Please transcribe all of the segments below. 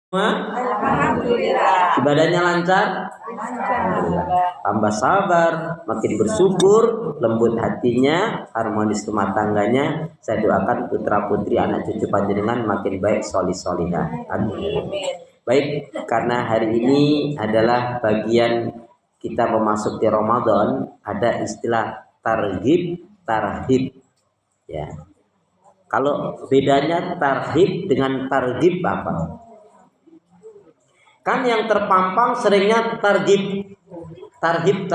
Alhamdulillah. Ibadahnya lancar? Tambah sabar, makin bersyukur, lembut hatinya, harmonis rumah tangganya. Saya doakan putra putri anak cucu panjenengan makin baik, solih solihah. Amin. Baik, karena hari ini adalah bagian kita memasuki Ramadan, ada istilah targhib, tarhib. Ya. Kalau bedanya tarhib dengan targhib apa? Kan yang terpampang seringnya targhib. Tarhib.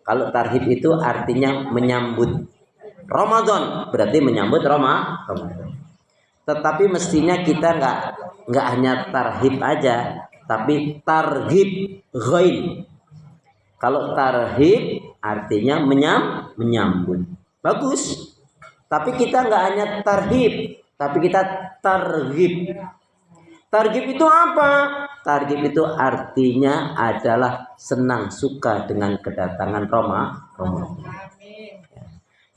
Kalau tarhib itu artinya menyambut Ramadan, berarti menyambut Ramadan. Tetapi mestinya kita nggak hanya tarhib aja, tapi targhib ghain. Kalau tarhib artinya menyambut. Bagus. Tapi kita nggak hanya tarhib, tapi kita targhib. Targhib itu apa? Targhib itu artinya adalah senang, suka dengan kedatangan Ramadan. Ya.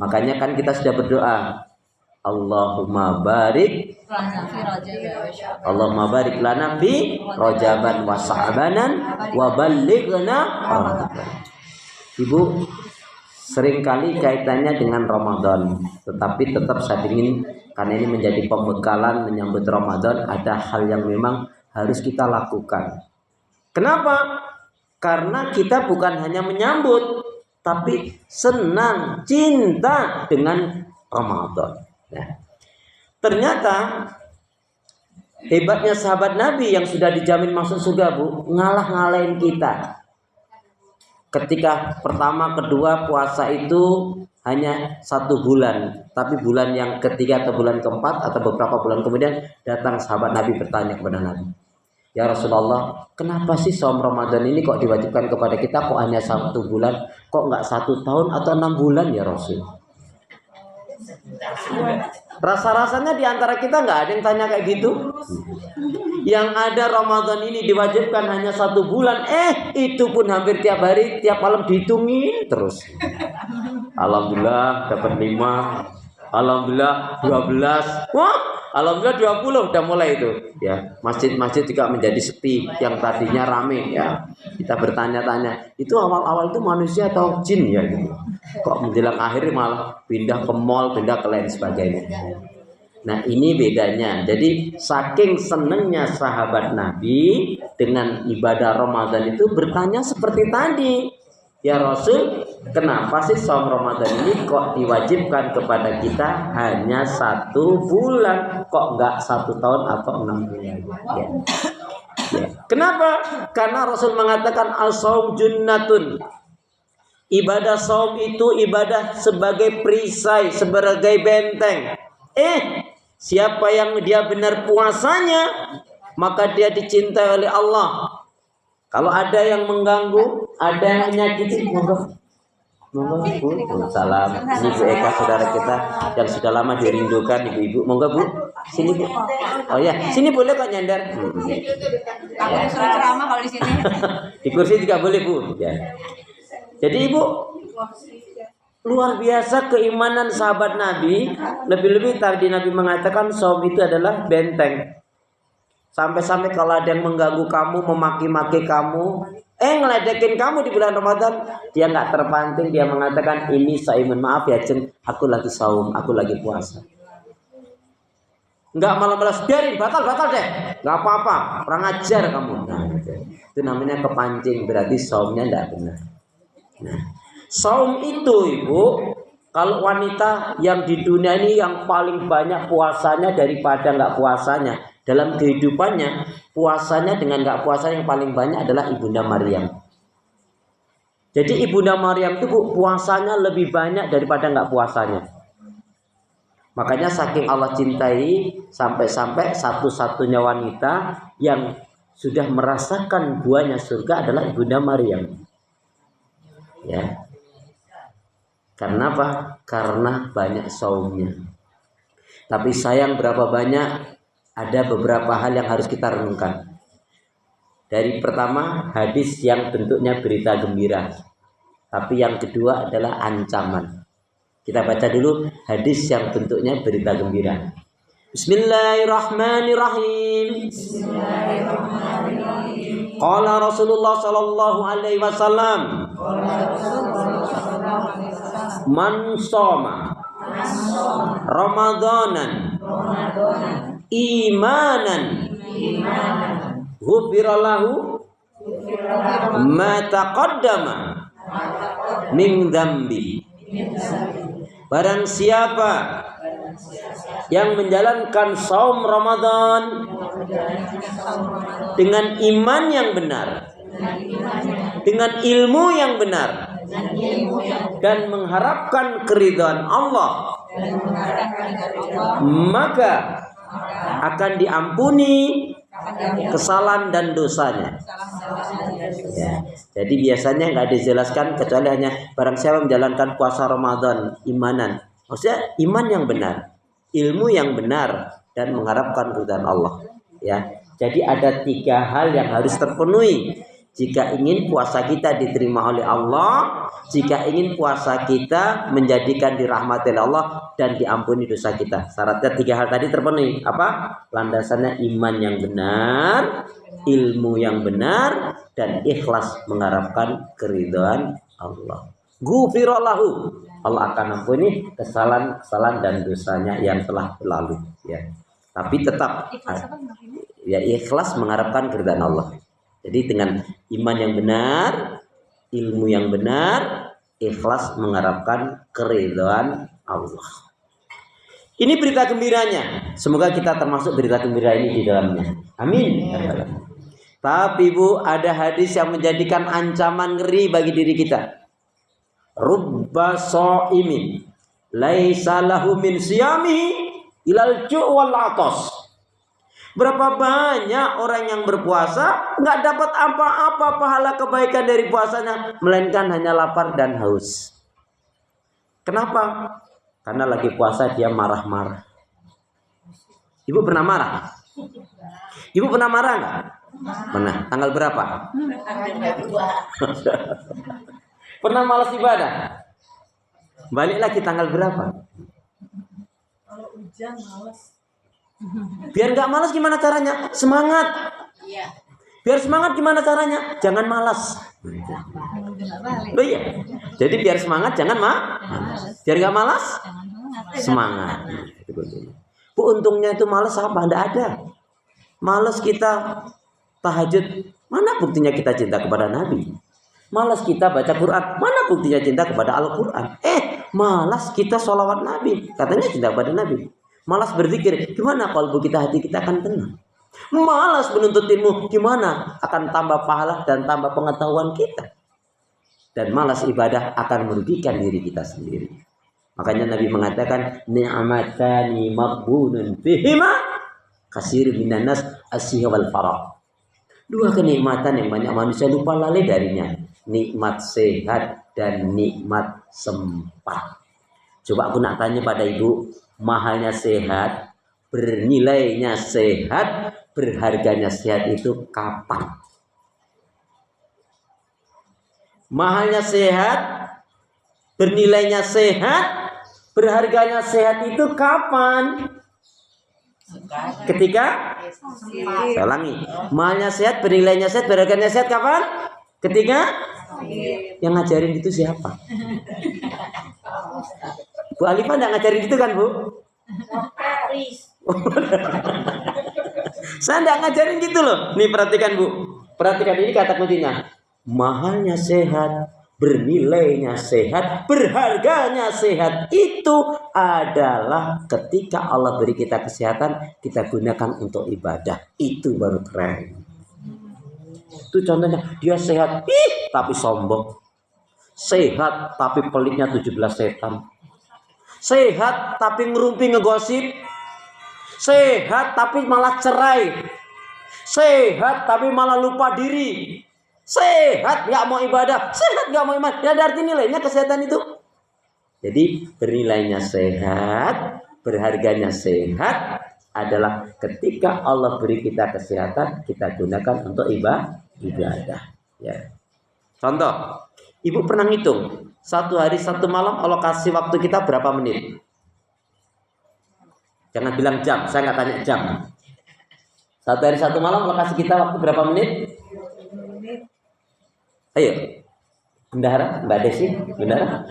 Makanya kan kita sudah berdoa, Allahumma barik lana fi Rajaban wa Sa'banan wa ballighna Ramadan. Ibu, seringkali kaitannya dengan Ramadan, tetapi tetap saya ingin, karena ini menjadi pembekalan menyambut Ramadan, ada hal yang memang harus kita lakukan. Kenapa? Karena kita bukan hanya menyambut, tapi senang, cinta dengan Ramadan. Nah, ternyata hebatnya sahabat Nabi yang sudah dijamin masuk surga, Bu, ngalahin kita. Ketika pertama, kedua puasa itu hanya 1 bulan, tapi bulan yang ketiga atau bulan keempat atau beberapa bulan kemudian datang sahabat Nabi bertanya kepada Nabi, ya Rasulullah, kenapa sih saum Ramadan ini kok diwajibkan kepada kita, kok hanya 1 bulan, kok nggak 1 tahun atau 6 bulan ya Rasul? Rasa-rasanya di antara kita nggak ada yang tanya kayak gitu. Yang ada Ramadan ini diwajibkan hanya 1 bulan, itu pun hampir tiap hari, tiap malam dihitungin terus. Alhamdulillah dapat 5, alhamdulillah 12, wah, alhamdulillah 20 udah mulai itu. Ya, masjid-masjid juga menjadi sepi, yang tadinya rame ya. Kita bertanya-tanya, itu awal-awal itu manusia atau jin ya gitu. Kok menjelang akhir malah pindah ke mall, pindah ke lain sebagainya. Nah, ini bedanya. Jadi saking senengnya sahabat Nabi dengan ibadah Ramadan itu bertanya seperti tadi, ya Rasul, kenapa sih saum Ramadan ini kok diwajibkan kepada kita hanya 1 bulan, kok nggak 1 tahun atau 6 bulan? Ya. Ya. Kenapa? Karena Rasul mengatakan as-saum junnatun. Ibadah saum itu ibadah sebagai perisai, sebagai benteng. Siapa yang dia benar puasanya, maka dia dicintai oleh Allah. Kalau ada yang mengganggu, ada yang menyakiti, monggo Bu. Salam. Ini Bu Eka, saudara kita yang sudah lama dirindukan, ibu-ibu. Monggo Bu, sini Bu. Oh ya, sini boleh kok nyender. Kamu disuruh ceramah kalau di sini. Di kursi juga boleh Bu. Ya. Jadi Ibu, luar biasa keimanan sahabat Nabi. Lebih-lebih tadi Nabi mengatakan saum itu adalah benteng. Sampai-sampai kalau ada yang mengganggu kamu, memaki-maki kamu, ngeledekin kamu di bulan Ramadan, dia nggak terpancing, dia mengatakan, ini saimun, maaf ya Ceng, aku lagi saum, aku lagi puasa. Nggak malah biarin, batal deh, nggak apa-apa, kurang ajar kamu. Nah, itu namanya kepancing, berarti saumnya nggak benar. Nah, saum itu Ibu, kalau wanita yang di dunia ini yang paling banyak puasanya daripada nggak puasanya, dalam kehidupannya puasanya dengan nggak puasanya yang paling banyak adalah Ibunda Maryam. Jadi Ibunda Maryam itu puasanya lebih banyak daripada nggak puasanya. Makanya saking Allah cintai, sampai-sampai satu-satunya wanita yang sudah merasakan buahnya surga adalah Ibunda Maryam. Ya. Karena apa? Karena banyak saumnya. Tapi sayang berapa banyak, ada beberapa hal yang harus kita renungkan. Dari pertama, hadis yang bentuknya berita gembira. Tapi yang kedua adalah ancaman. Kita baca dulu hadis yang bentuknya berita gembira. Bismillahirrahmanirrahim. Qala Rasulullah sallallahu alaihi wasallam, man shoma Ramadanan imanan ghufira lahu ma taqaddama min dzambi. Barang siapa yang menjalankan saum Ramadan dengan iman yang benar, dengan ilmu yang benar, dan mengharapkan keridhaan Allah, maka akan diampuni kesalahan dan dosanya. Ya. Jadi biasanya nggak dijelaskan kecuali hanya barang siapa menjalankan puasa Ramadan imanan. Maksudnya iman yang benar, ilmu yang benar, dan mengharapkan keridhaan Allah. Ya. Jadi ada 3 hal yang harus terpenuhi jika ingin puasa kita diterima oleh Allah, jika ingin puasa kita menjadikan dirahmati oleh Allah dan diampuni dosa kita. Syaratnya 3 hal tadi terpenuhi. Apa? Landasannya iman yang benar, ilmu yang benar, dan ikhlas mengharapkan keridhaan Allah. Ghufira lahu, Allah akan ampuni kesalahan dan dosanya yang telah berlalu. Ya. Tapi tetap ya ikhlas mengharapkan keridhaan Allah. Jadi dengan iman yang benar, ilmu yang benar, ikhlas mengharapkan keridhaan Allah. Ini berita gembiranya. Semoga kita termasuk berita gembira ini di dalamnya. Amin. Tapi Bu, ada hadis yang menjadikan ancaman ngeri bagi diri kita. Rubba sha'imin laisa lahu min siyamihi ilal ju' wal 'atas. Berapa banyak orang yang berpuasa nggak dapat apa-apa pahala kebaikan dari puasanya, melainkan hanya lapar dan haus. Kenapa? Karena lagi puasa dia marah-marah. Ibu pernah marah? Ibu pernah marah nggak? Pernah. Tanggal berapa? Pernah malas ibadah? Balik lagi tanggal berapa? Kalau hujan malas. Biar nggak malas gimana caranya? Semangat. Biar semangat gimana caranya? Jangan malas. Oh iya. Jadi biar semangat jangan malas. Biar nggak malas? Semangat. Bu, untungnya itu malas apa? Nggak ada. Malas kita tahajud. Mana buktinya kita cinta kepada Nabi? Malas kita baca Quran. Mana buktinya cinta kepada Al-Quran? Malas kita sholawat Nabi. Katanya cinta kepada Nabi. Malas berzikir. Gimana kalau kita hati kita akan tenang? Malas menuntut ilmu. Gimana akan tambah pahala dan tambah pengetahuan kita? Dan malas ibadah akan merugikan diri kita sendiri. Makanya Nabi mengatakan ni'matani maghbunun fihima kasir minan nas asyiha wal farah. 2 kenikmatan yang banyak manusia lupa lalai darinya. Nikmat sehat dan nikmat sempat. Coba aku nak tanya pada ibu, mahalnya sehat, bernilainya sehat, berharganya sehat itu kapan? Mahalnya sehat, bernilainya sehat, berharganya sehat itu kapan? Ketika? Saya ulangi. Mahalnya sehat, bernilainya sehat, berharganya sehat kapan? Ketika? Yang ngajarin itu siapa? Bu Alifah enggak ngajarin gitu kan, Bu? Saya enggak ngajarin gitu loh. Nih perhatikan, Bu. Perhatikan ini kata kuncinya. Mahalnya sehat, bernilainya sehat, berharganya sehat itu adalah ketika Allah beri kita kesehatan, kita gunakan untuk ibadah. Itu baru keren. Itu contohnya, dia sehat, tapi sombong. Sehat tapi peliknya 17 setan. Sehat tapi ngerumpi ngegosip. Sehat tapi malah cerai. Sehat tapi malah lupa diri. Sehat gak mau ibadah. Sehat gak mau iman. Ya ada arti nilainya kesehatan itu. Jadi bernilainya sehat, berharganya sehat adalah ketika Allah beri kita kesehatan, kita gunakan untuk ibadah. Ya. Contoh, ibu pernah ngitung 1 hari 1 malam Allah kasih waktu kita berapa menit? Jangan bilang jam, saya nggak tanya jam. Satu hari satu malam lokasi kita waktu berapa menit? 20 menit. Ayo, bendahara, Mbak Desi, bendahara.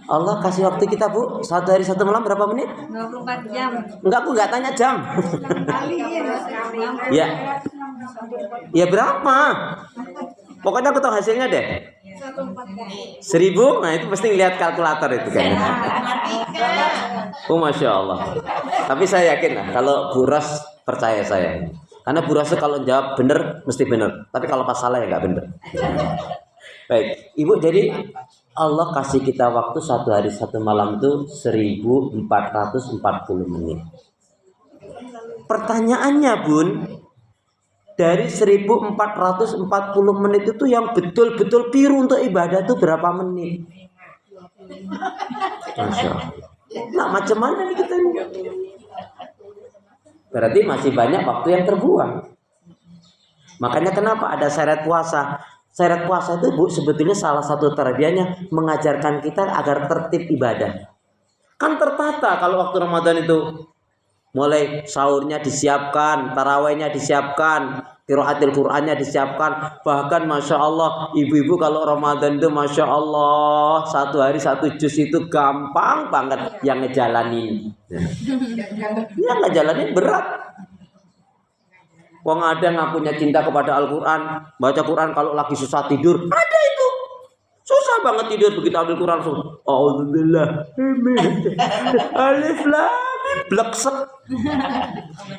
Allah kasih waktu kita Bu, satu hari satu malam berapa menit? 24 jam. Enggak, aku nggak tanya jam. Kali Ya, ya berapa? Pokoknya aku tahu hasilnya deh. 1.000, nah itu pasti ngeliat kalkulator itu kayaknya. Oh Masya Allah. Tapi saya yakin lah kalau Bu Ros percaya saya. Karena Bu Ros kalau jawab bener mesti bener. Tapi kalau pas salah ya nggak bener. Baik, Ibu, jadi Allah kasih kita waktu satu hari satu malam itu 1440 menit. Pertanyaannya Bun, dari 1440 menit itu yang betul-betul piru untuk ibadah itu berapa menit? Masya Allah. Nah macam mana nih kita ini? Berarti masih banyak waktu yang terbuang. Makanya kenapa ada syarat puasa? Syarat puasa itu Bu sebetulnya salah satu tarbiyahnya mengajarkan kita agar tertib ibadah. Kan tertata kalau waktu Ramadan itu. Mulai sahurnya disiapkan, tarawihnya disiapkan, qiraatil Qur'annya disiapkan. Bahkan Masya Allah, ibu-ibu kalau Ramadan itu Masya Allah, satu hari satu juz itu gampang banget yang ngejalanin. Yang ngejalanin berat. Wong ada nggak punya cinta kepada Al-Quran, baca Quran kalau lagi susah tidur, ada itu. Susah banget tidur begitu ambil Quran langsung. Alhamdulillah. Alif lam mim bleksek.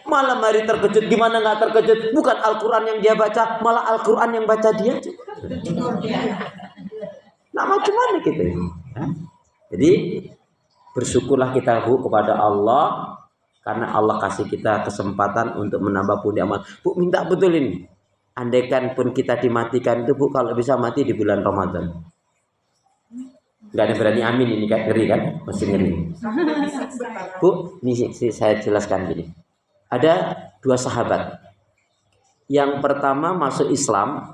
Malam hari terkejut, gimana nggak terkejut? Bukan Al-Quran yang dia baca, malah Al-Quran yang baca dia. Nah macam mana kita ini? Jadi bersyukurlah kita Bu kepada Allah karena Allah kasih kita kesempatan untuk menambah pundi amal. Bu minta betul ini. Andaikan pun kita dimatikan itu Bu, kalau bisa mati di bulan Ramadan. Nggak ada berani amin ini kan, ngeri kan, masih ngeri. Bu, ini saya jelaskan gini. Ada dua sahabat. Yang pertama masuk Islam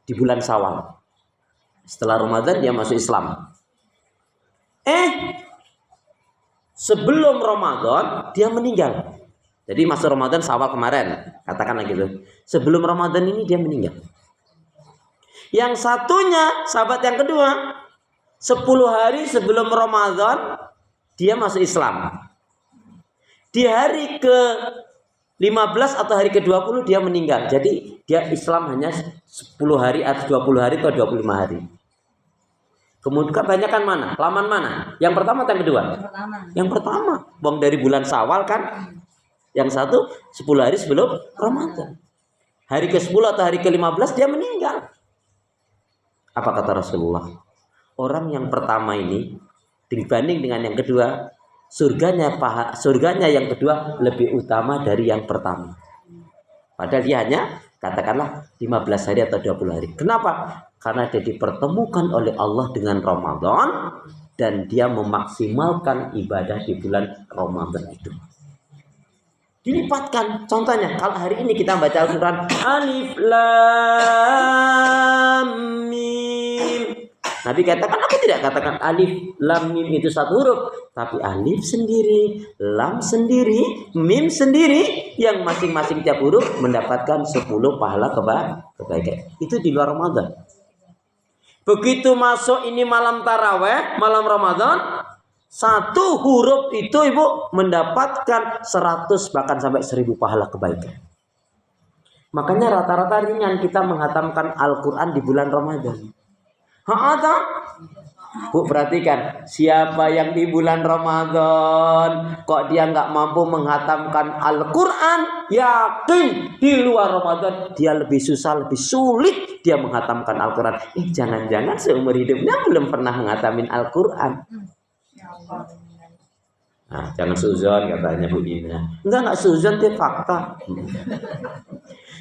di bulan Syawal. Setelah Ramadan dia masuk Islam. Sebelum Ramadan dia meninggal. Jadi masuk Ramadan Syawal kemarin, katakanlah gitu. Sebelum Ramadan ini dia meninggal. Yang satunya, sahabat yang kedua, 10 hari sebelum Ramadan dia masuk Islam. Di hari ke-15 atau hari ke-20 dia meninggal. Jadi dia Islam hanya 10 hari atau 20 hari atau 25 hari. Kemudian kebanyakan mana? Laman mana? Yang pertama atau yang kedua? Yang pertama. Bang dari bulan Syawal kan. Yang satu 10 hari sebelum Ramadan. Hari ke-10 atau hari ke-15 dia meninggal. Apa kata Rasulullah? Orang yang pertama ini dibanding dengan yang kedua, surganya yang kedua lebih utama dari yang pertama. Padahal dia hanya katakanlah 15 hari atau 20 hari. Kenapa? Karena dia dipertemukan oleh Allah dengan Ramadan dan dia memaksimalkan ibadah di bulan Ramadan itu. Dilipatkan. Contohnya kalau hari ini kita baca Al-Quran Alif Lam Mim. Nabi katakan, aku tidak katakan alif lam mim itu satu huruf, tapi alif sendiri, lam sendiri, mim sendiri, yang masing-masing tiap huruf mendapatkan 10 pahala kebaikan. Itu di luar Ramadan. Begitu masuk ini malam taraweh, malam Ramadan, satu huruf itu Ibu mendapatkan 100 bahkan sampai 1000 pahala kebaikan. Makanya rata-rata ringan kita menghatamkan Al-Quran di bulan Ramadan. Bu perhatikan, siapa yang di bulan Ramadan kok dia nggak mampu menghatamkan Al-Quran, yakin di luar Ramadan dia lebih susah, lebih sulit dia menghatamkan Al-Quran. Jangan-jangan seumur hidupnya belum pernah menghatamin Al-Quran. Nah, jangan suzon katanya Bu Dina. Enggak suzon, itu fakta.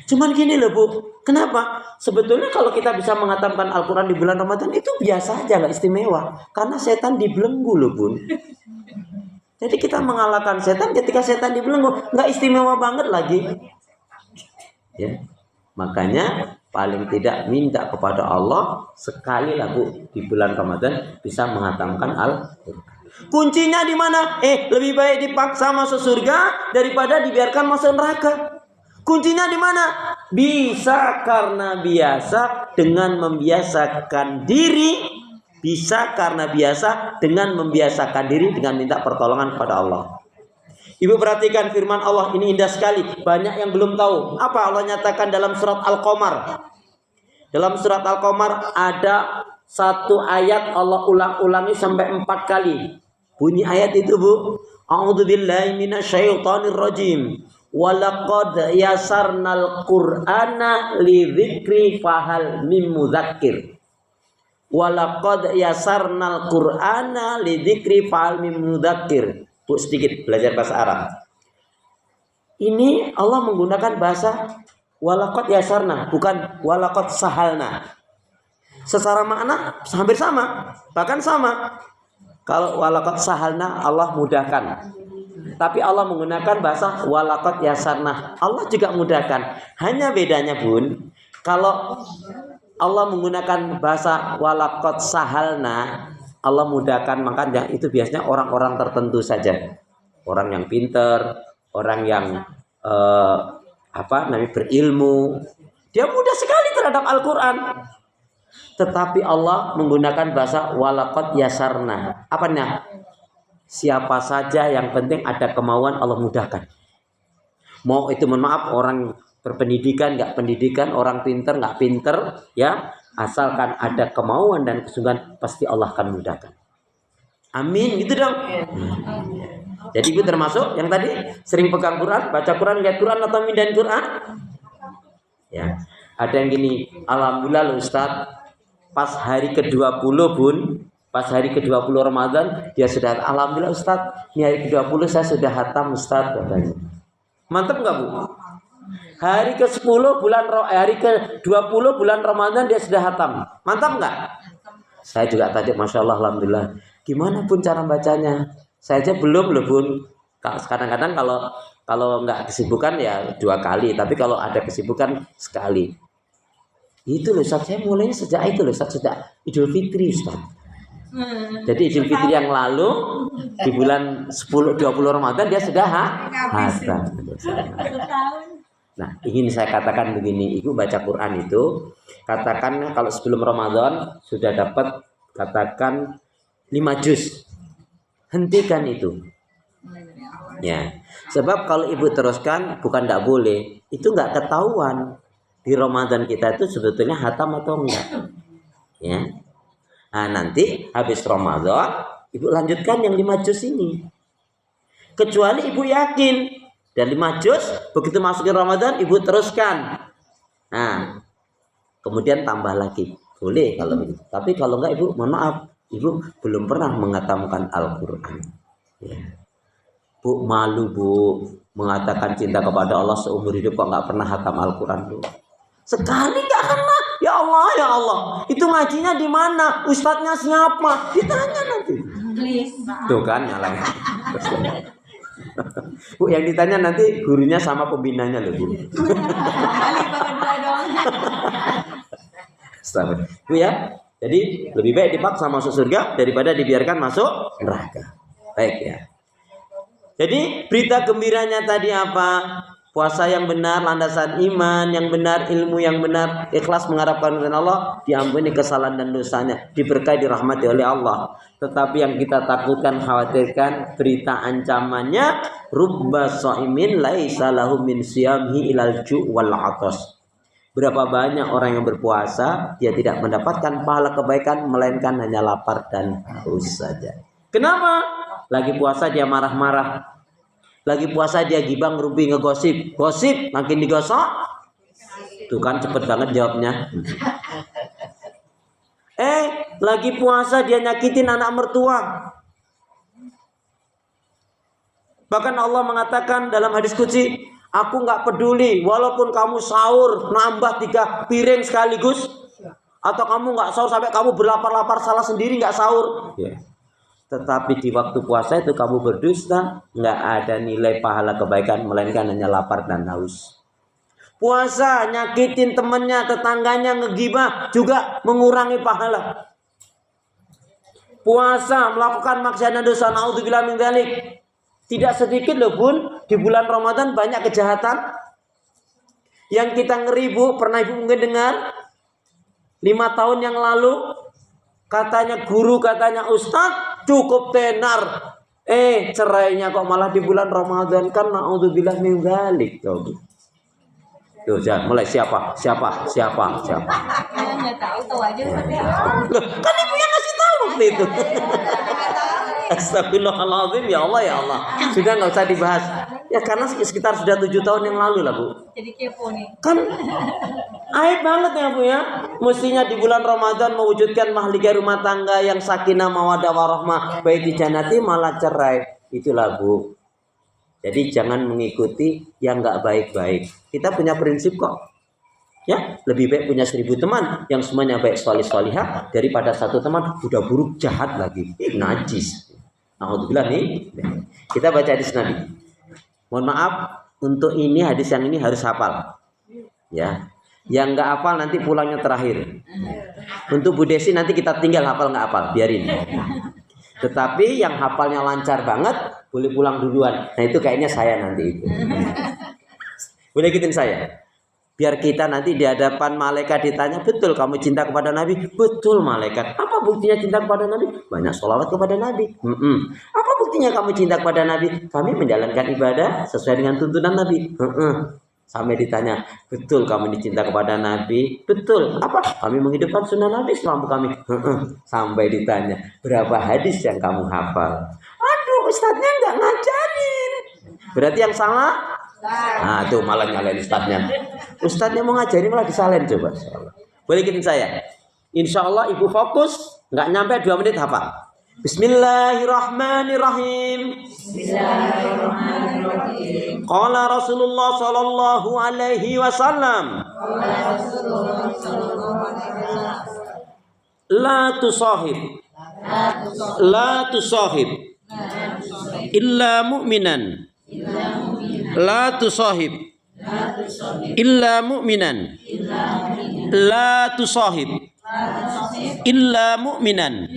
Cuman gini loh Bu, kenapa? Sebetulnya kalau kita bisa menghatamkan Al-Quran di bulan Ramadan itu biasa aja, nggak istimewa. Karena setan dibelenggu loh Bun. Jadi kita mengalahkan setan ketika setan dibelenggu, nggak istimewa banget lagi. Ya, makanya paling tidak minta kepada Allah sekali lah Bu di bulan Ramadan bisa menghatamkan Al-Quran. Kuncinya di mana? Lebih baik dipaksa masuk surga daripada dibiarkan masuk neraka. Kuncinya di mana? Bisa karena biasa dengan membiasakan diri. Bisa karena biasa dengan membiasakan diri dengan minta pertolongan kepada Allah. Ibu perhatikan firman Allah ini indah sekali. Banyak yang belum tahu. Apa Allah nyatakan dalam surat Al-Qamar? Dalam surat Al-Qamar ada satu ayat Allah ulang-ulangi sampai 4 kali. Bunyi ayat itu, Bu. A'udzubillahi minasyaitonir rajim. Walaqad yasarnal Qur'ana lidzikri fahal mim mudzakir. Walaqad yasarnal Qur'ana lidzikri fahal mim mudzakir. Bu, sedikit belajar bahasa Arab. Ini Allah menggunakan bahasa walaqad yasarna, bukan walaqad sahalna. Secara makna hampir sama, bahkan sama. Kalau walaqad sahalna Allah mudahkan. Tapi Allah menggunakan bahasa walaqad yasarna. Allah juga mudahkan. Hanya bedanya, Bun, kalau Allah menggunakan bahasa walaqad sahalna, Allah mudahkan, makanya itu biasanya orang-orang tertentu saja. Orang yang pintar, orang yang berilmu. Dia mudah sekali terhadap Al-Qur'an. Tetapi Allah menggunakan bahasa walaqad yasarna. Apanya? Siapa saja yang penting ada kemauan Allah mudahkan. Mau itu mohon maaf orang berpendidikan nggak pendidikan, orang pinter nggak pinter, ya, asalkan ada kemauan dan kesungguhan pasti Allah akan mudahkan. Amin, gitu dong. Jadi itu termasuk yang tadi sering pegang Quran, baca Quran, lihat Quran atau mindahin Quran. Ya, ada yang gini, alhamdulillah Ustaz. Pas hari ke-20, Bun, pas hari ke-20 Ramadan, dia sudah, alhamdulillah Ustaz, ini hari ke-20 saya sudah hatam Ustaz, katanya. Mantap nggak, Bu? Hari ke-10 hari ke-20 bulan Ramadan dia sudah hatam. Mantap nggak? Saya juga tadi, Masya Allah, alhamdulillah. Gimana Bun cara bacanya? Saya aja belum loh, Bun. Kadang-kadang kalau nggak kesibukan ya 2 kali, tapi kalau ada kesibukan sekali. Itu loh Ustaz, saya mulainya sejak itu loh Ustaz, sejak Idul Fitri Ustaz. Jadi Idul Fitri yang lalu di bulan 10-20 Ramadan dia sudah hatam. Nah, ingin saya katakan begini, Ibu baca Quran itu katakan kalau sebelum Ramadan sudah dapat katakan 5 juz. Hentikan itu. Ya. Sebab kalau Ibu teruskan bukan enggak boleh, itu enggak ketahuan. Di Ramadan kita itu sebetulnya hatam atau enggak, ya. Nah, nanti habis Ramadan Ibu lanjutkan yang 5 juz ini. Kecuali Ibu yakin dan 5 juz begitu masukin Ramadan Ibu teruskan. Nah, kemudian tambah lagi. Boleh kalau begitu. Tapi kalau enggak Ibu, mohon maaf, Ibu belum pernah menghatamkan Al-Qur'an. Ya. Bu, malu Bu mengatakan cinta kepada Allah seumur hidup kok enggak pernah hatam Al-Qur'an, Bu. Sekali nggak kena, ya Allah, ya Allah. Itu ngajinya di mana? Ustadznya siapa? Ditanya nanti. Tuh kan nyalain. Bu, yang ditanya nanti gurunya sama pembinanya loh, Bu. Bu ya. Jadi lebih baik dipaksa masuk surga daripada dibiarkan masuk neraka. Baik ya. Jadi berita gembiranya tadi apa? Puasa yang benar, landasan iman yang benar, ilmu yang benar, ikhlas mengharapkan kepada Allah, diampuni kesalahan dan dosanya, diberkahi, dirahmati oleh Allah. Tetapi yang kita takutkan, khawatirkan, berita ancamannya, rubba shaimin laisa lahu min siyamhi ilal ju' wal 'atas. Berapa banyak orang yang berpuasa, dia tidak mendapatkan pahala kebaikan, melainkan hanya lapar dan haus saja. Kenapa? Lagi puasa dia marah-marah. Lagi puasa dia gibang, ngerumpi, ngegosip. Gosip, makin digosok. Tuh kan cepet banget jawabnya. Lagi puasa dia nyakitin anak mertua. Bahkan Allah mengatakan dalam hadis qudsi, aku gak peduli walaupun kamu sahur nambah 3 piring sekaligus, atau kamu gak sahur sampai kamu berlapar-lapar salah sendiri gak sahur. Tetapi di waktu puasa itu kamu berdusta, nggak ada nilai pahala kebaikan, melainkan hanya lapar dan haus. Puasa nyakitin temannya, tetangganya, ngegibah juga mengurangi pahala. puasa, melakukan maksiat dan dosa, naudzubillah min dzalik. Tidak sedikit loh Bun, di bulan Ramadan banyak kejahatan yang kita ngeri Bu. Pernah Ibu mungkin dengar 5 tahun yang lalu katanya guru, katanya ustadz cukup tenar, cerainya kok malah di bulan Ramadan, kan naudzubillah min dzalik. Tuh, mulai siapa? Kalian nggak tahu aja seperti apa. Loh, kan Ibu yang ngasih tahu waktu itu. Astagfirullahaladzim, ya Allah. Sudah nggak usah dibahas. Ya karena sekitar sudah 7 tahun yang lalu lah Bu. Jadi kepo nih. Kan aib banget ya Bu ya. Mestinya di bulan Ramadan mewujudkan mahligai rumah tangga yang sakinah mawaddah warahmah baik di jannati, malah cerai. Itulah Bu. Jadi jangan mengikuti yang nggak baik-baik. Kita punya prinsip kok. Ya, lebih baik punya 1000 teman yang semuanya baik solih-solihah daripada satu teman udah buruk jahat lagi, najis. Alhamdulillah nih. Kita baca hadis Nabi. Mohon maaf, untuk ini hadis yang ini harus hafal. Ya. Yang nggak hafal nanti pulangnya terakhir. Untuk Bu Desi nanti kita tinggal hafal nggak hafal, biarin. Tetapi yang hafalnya lancar banget boleh pulang duluan. Nah itu kayaknya saya nanti itu. Boleh ikutin saya. Biar kita nanti di hadapan malaikat ditanya, betul kamu cinta kepada Nabi? Betul malaikat. Apa buktinya cinta kepada Nabi? Banyak sholawat kepada Nabi. Apa buktinya kamu cinta kepada Nabi? Kami menjalankan ibadah sesuai dengan tuntunan Nabi. Sampai ditanya, betul kamu dicinta kepada Nabi? Betul. Apa? Kami menghidupkan sunnah Nabi selama kami. Sampai ditanya, berapa hadis yang kamu hafal? Aduh, ustadznya nggak ngajarin. Berarti yang salah? Nah, tuh malah nyalain ustadznya. Ustadznya mau ngajarin malah disalahin, coba. Boleh ikutin saya. Insya Allah Ibu fokus, nggak nyampe 2 menit hafal. Bismillahirrahmanirrahim. Qala Rasulullah sallallahu alaihi wasallam. La tusahib illa mu'minan. La tusahib illa mu'minan. La tusahib illa mu'minan.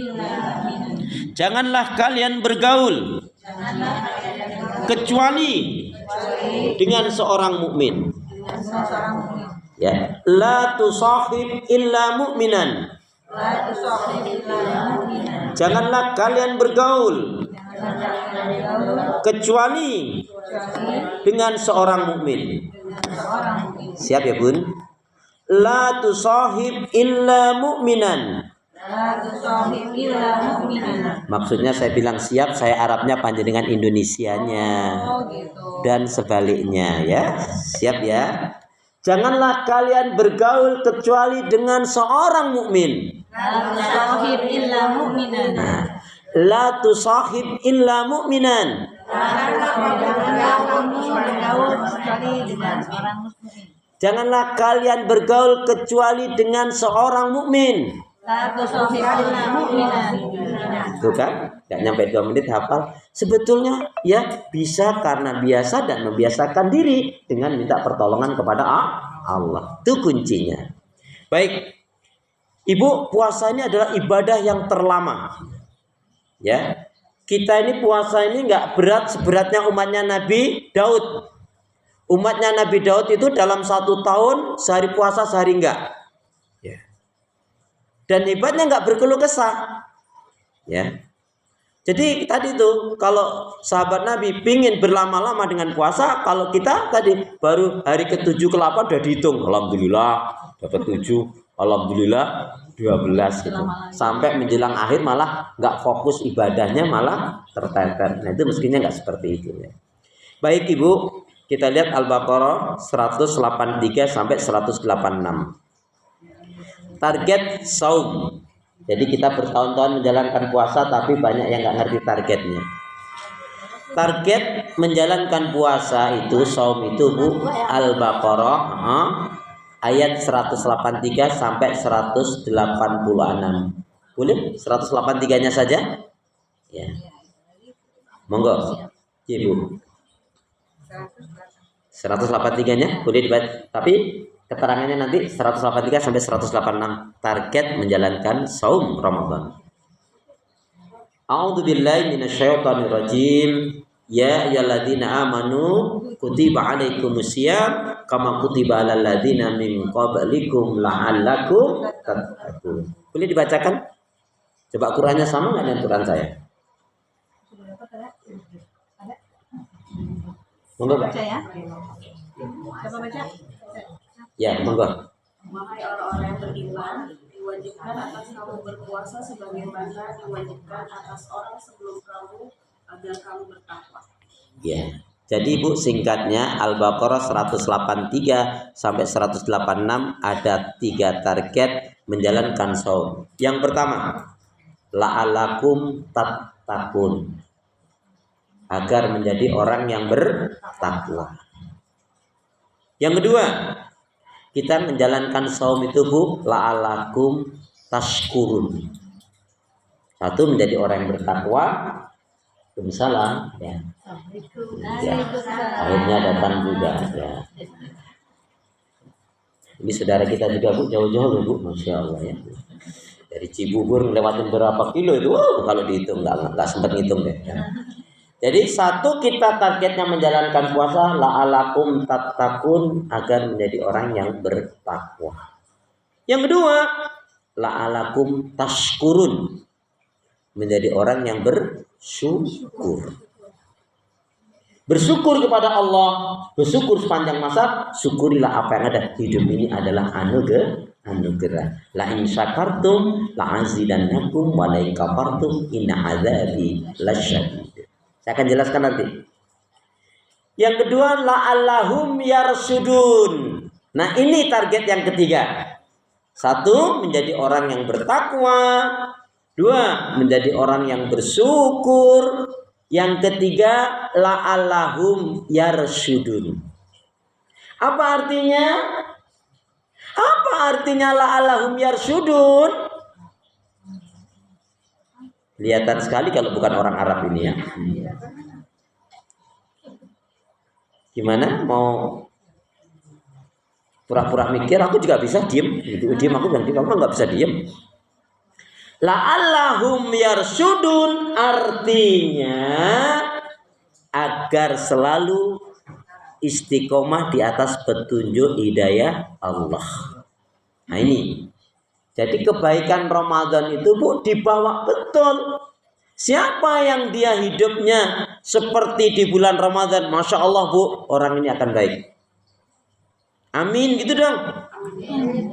Janganlah kalian bergaul kecuali dengan seorang mukmin. Ya, la tusahib illa mu'minan. Janganlah kalian bergaul kecuali dengan seorang mukmin. Siap ya Bun? La tusahib illa mu'minan. Maksudnya saya bilang siap, saya Arabnya panjenengan Indonesianya. Dan sebaliknya ya. Siap ya? Janganlah kalian bergaul kecuali dengan seorang mukmin. La tusahib illa mu'minan. Janganlah kalian bergaul kecuali dengan seorang mukmin. Tuh kan, nggak nyampe 2 menit hafal. Sebetulnya ya bisa karena biasa dan membiasakan diri dengan minta pertolongan kepada Allah. Itu kuncinya. Baik, Ibu, puasa ini adalah ibadah yang terlama. Ya, kita ini puasa ini nggak berat seberatnya umatnya Nabi Daud. Umatnya Nabi Daud itu dalam 1 tahun sehari puasa sehari enggak. Ya. Dan hebatnya nggak berkeluh kesah. Ya. Jadi tadi tuh kalau sahabat Nabi pingin berlama-lama dengan puasa, kalau kita tadi baru hari ke-7 ke-8 udah dihitung, alhamdulillah dapat 7, alhamdulillah 12 gitu. Sampai menjelang akhir malah nggak fokus ibadahnya, malah terteter. Nah itu mestinya nggak seperti itu ya. Baik Ibu, kita lihat Al-Baqarah 183 sampai 186. Target saum. Jadi kita bertahun-tahun menjalankan puasa tapi banyak yang nggak ngerti targetnya. Target menjalankan puasa itu saum itu Bu, Al-Baqarah ayat 183 sampai 186. Boleh 183-nya saja? Ya. Monggo. Ibu. 183-nya boleh dibaca, tapi keterangannya nanti 183 sampai 186 target menjalankan saum Ramadan. A'udzubillahi minasyaitonirrajim. Ya ayyuhalladzina amanu kutiba alaikumusiyam kama kutiba alal ladzina min qablikum la'allakum tattaqun. Boleh dibacakan? Coba Qurannya sama enggak dengan Quran saya? Monggo, Pak. Baca ya. Coba baca. Ya, monggo. Wahai orang-orang yang beriman, diwajibkan atas kamu berpuasa sebagaimana diwajibkan atas orang sebelum kamu agar kamu bertakwa. Ya. Jadi Bu, singkatnya Al-Baqarah 183 sampai 186 ada 3 target menjalankan shaum. Yang pertama, la'alakum tattaqun, agar menjadi orang yang bertakwa. Yang kedua, kita menjalankan shaum itu Bu, la'alakum tashkurun. Satu, menjadi orang yang bertakwa. Waalaikumsalam ya. Ya, akhirnya datang juga ya. Ini saudara kita juga Bu, jauh-jauh Bu, Masya Allah ya. Dari Cibubur ngelewatin berapa kilo itu, kalau dihitung nggak sempat ngitung deh ya. Jadi satu, kita targetnya menjalankan puasa la'alakum tattaqun, agar menjadi orang yang bertakwa. Yang kedua, la'alakum tashkurun, menjadi orang yang bersyukur. Bersyukur kepada Allah, bersyukur sepanjang masa, syukurilah apa yang ada. Hidup ini adalah anugerah. La in syakartum la azidannakum wa la in kafartum inna adzabi lasyadid. Saya akan jelaskan nanti. Yang kedua, la'allahum yarsudun. Nah, ini target yang ketiga. Satu, menjadi orang yang bertakwa. Dua, menjadi orang yang bersyukur. Yang ketiga, la'allahum yarsudun. Apa artinya? Apa artinya la'allahum yarsudun? Kelihatan sekali kalau bukan orang Arab ini ya. Gimana? Mau pura-pura mikir? Aku juga bisa diem. Diem aku bilang, kamu nggak bisa diem. La'allahum yarsudun artinya agar selalu istiqomah di atas petunjuk hidayah Allah. Nah ini. Jadi kebaikan Ramadan itu Bu dibawa betul. Siapa yang dia hidupnya seperti di bulan Ramadan, Masya Allah Bu, orang ini akan baik. Amin gitu dong. Amin.